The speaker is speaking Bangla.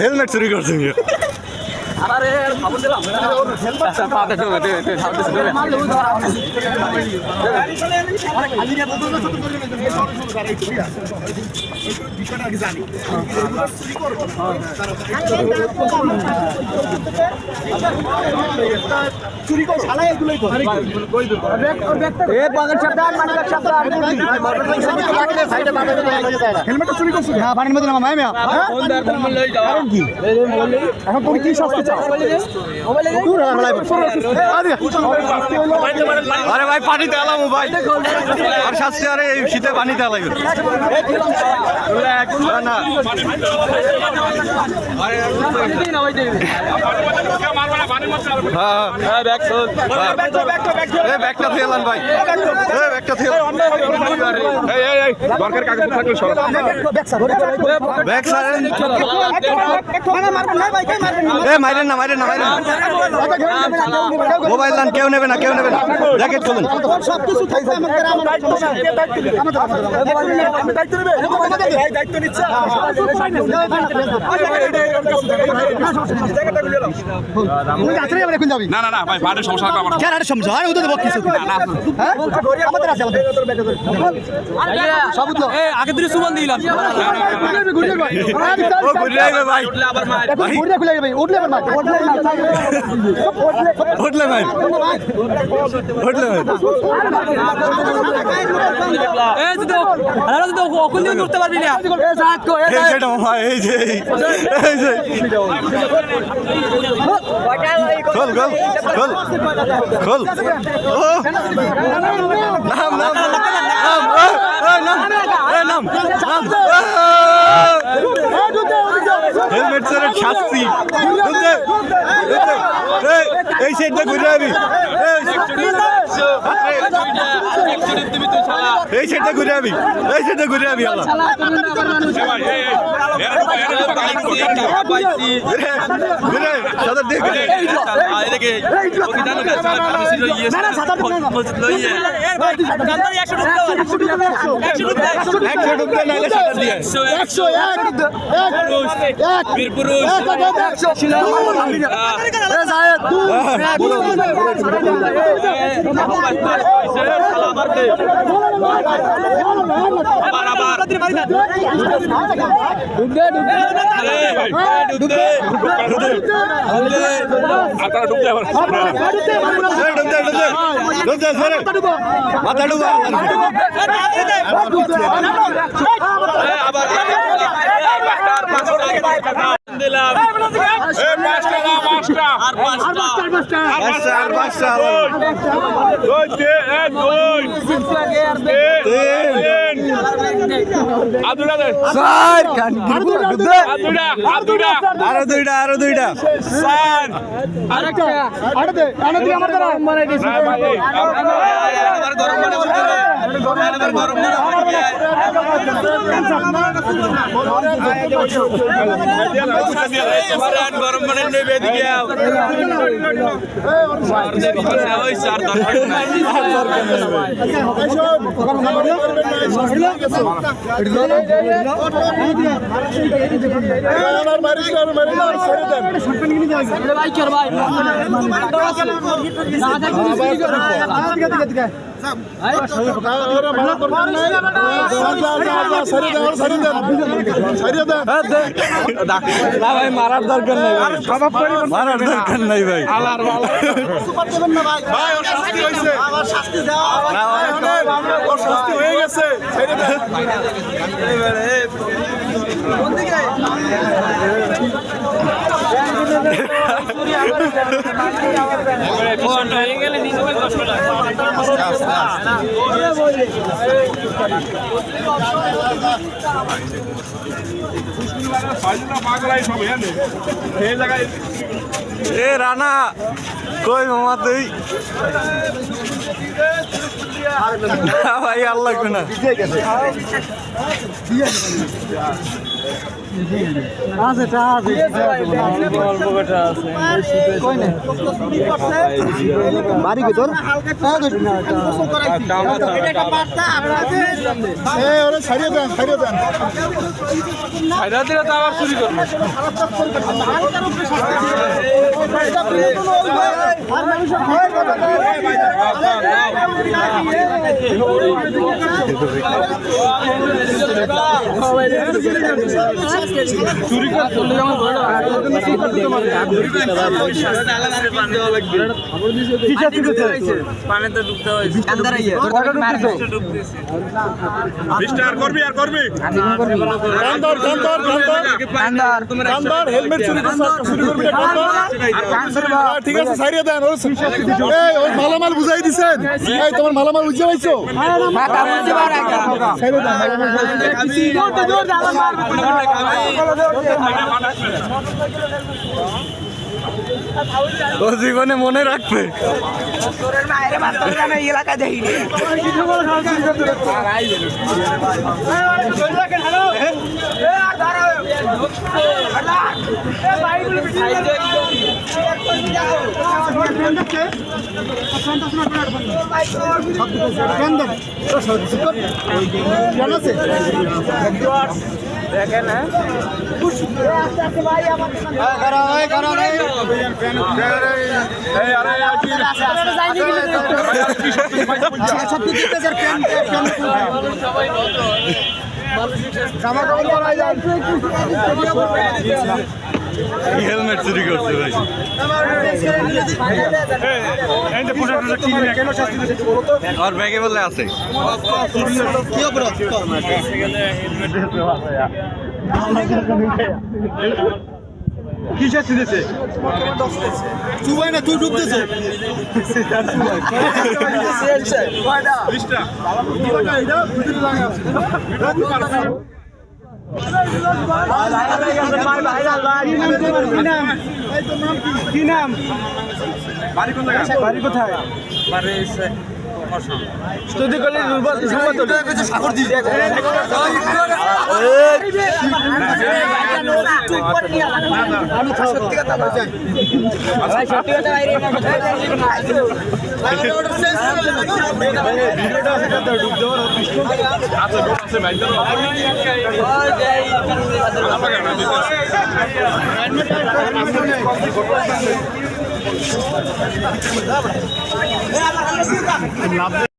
হেলমেট চুরি করছেন আরে খবর দিলাম পাতে তো চুরি করে শালা এগুলোই করে এ বাগান শব্দান মানে শব্দান হেলমেটটা চুরি করছিস হ্যাঁ পানির মধ্যে নামা মাইমিয়া ফোন দার মোবাইল লই যাও কারণ কি এখন তুমি কি শাস্তি চাও মোবাইলে দূর আরে ভাই পানিতে এলাম ভাই আর শাস্তি আরে এই শীতে পানিতে এলাই না হ্যাঁ ব্যাগটা ফেলান ভাই ব্যাগটা ফেলান দরকার কাগজ থাকলে সরো ব্যাগ স্যার মাইরেন না মোবাইল দান কেউ নেবে না জ্যাকেট খুলুন সবকিছু থাকবে দায়িত্ব নিচ্ছে না ভাই ভাড়া সমস্যা আমার কেন আরে সমস্যা আর ওদের বকিস হ্যাঁ আমাদের আছে সব তো আগে দিন সুমন দিলাম ও ঘুরে আইবে ভাই আবার মার ঘুরে খুলে যাবে উঠলে আবার মার উঠলে ভাই এই তো আরে তো ওকল দিয়ে উঠতে পারবি না এই সাত কো এই যেটা ভাই এই যে খোল ও নাম হেলমেট স্যার শাস্তি এই সাইডটা ঘুরে যাবি এই সাইডটা ঘুরে যাবি আল্লাহ ঘুরে সাদা দেখ মাথা ডুবা দিলাম আরো দুইটা গরম মানে নেবে দিকে ভাই মারার দরকার নাই ভাই শাস্তি হয়ে গেছে এ রানা কই মামা তুই ভাই আর লাগবে না। বাড়ি ভিতর ছাড়িয়ে দেন ছাইরা দিলে তো আবার চুরি করবে। চুরি করলে যেমন পানিতে ঢুকতে হয়েছে। হেলমেট চুরি করবে ঠিক আছে ছাড়িয়ে দেন মালামাল বুঝাই দিছেন তোমার মালামাল বুঝে পাইছো ও জীবনে মনে রাখবে। হেলমেট চুরি করছে ভাই। আর ব্যাগে বললে আছে কি শাস্তি দিছে চুবাই না তুই ডুবতেছে কি নাম বাড়ি কোথায় স্তুতি করলে সাগর দিয়ে সত্যি কথা